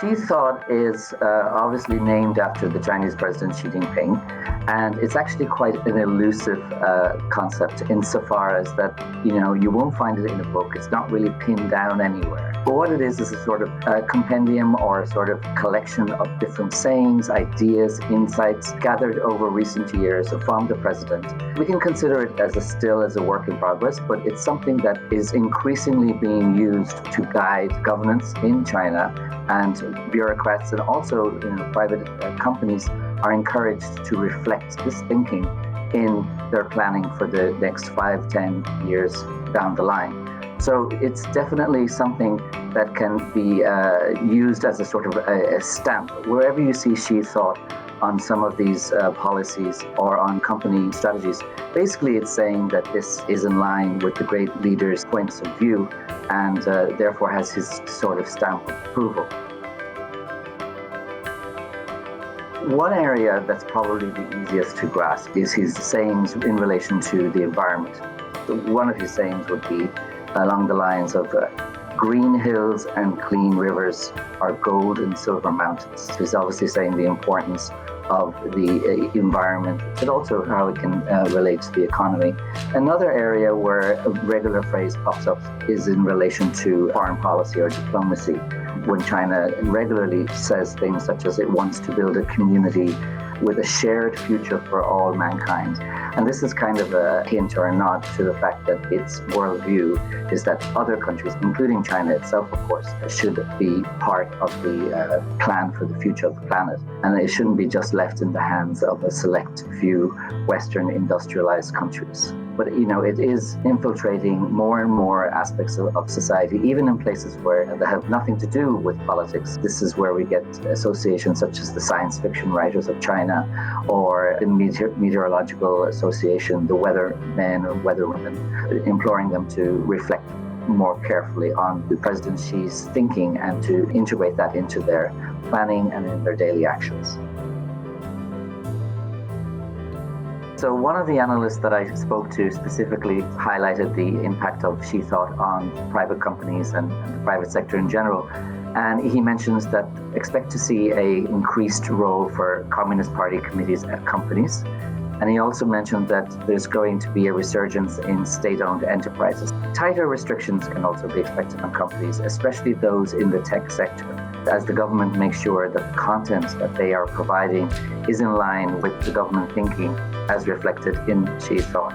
Xi thought is obviously named after the Chinese President Xi Jinping, and it's actually quite an elusive concept insofar as that, you won't find it in a book. It's not really pinned down anywhere. But what it is a sort of compendium or a sort of collection of different sayings, ideas, insights gathered over recent years from the president. We can consider it still as a work in progress, but it's something that is increasingly being used to guide governance in China, and bureaucrats and also private companies are encouraged to reflect this thinking in their planning for the next 5-10 years down the line. So it's definitely something that can be used as a sort of a stamp. Wherever you see Xi thought on some of these policies or on company strategies, basically it's saying that this is in line with the great leader's points of view and therefore has his sort of stamp of approval. One area that's probably the easiest to grasp is his sayings in relation to the environment. One of his sayings would be along the lines of green hills and clean rivers are gold and silver mountains. He's obviously saying the importance of the environment, but also how it can relate to the economy. Another area where a regular phrase pops up is in relation to foreign policy or diplomacy, when China regularly says things such as it wants to build a community with a shared future for all mankind. And this is kind of a hint or a nod to the fact that its worldview is that other countries, including China itself, of course, should be part of the plan for the future of the planet. And it shouldn't be just left in the hands of a select few Western industrialized countries. But, it is infiltrating more and more aspects of society, even in places where they have nothing to do with politics. This is where we get associations such as the science fiction writers of China or the meteorological association, the weathermen or weatherwomen, imploring them to reflect more carefully on President Xi's thinking and to integrate that into their planning and in their daily actions. So one of the analysts that I spoke to specifically highlighted the impact of Xi thought on private companies and the private sector in general. And he mentions that expect to see an increased role for Communist Party committees at companies. And he also mentioned that there's going to be a resurgence in state-owned enterprises. Tighter restrictions can also be expected on companies, especially those in the tech sector, as the government makes sure that the content that they are providing is in line with the government thinking as reflected in Xi's thought.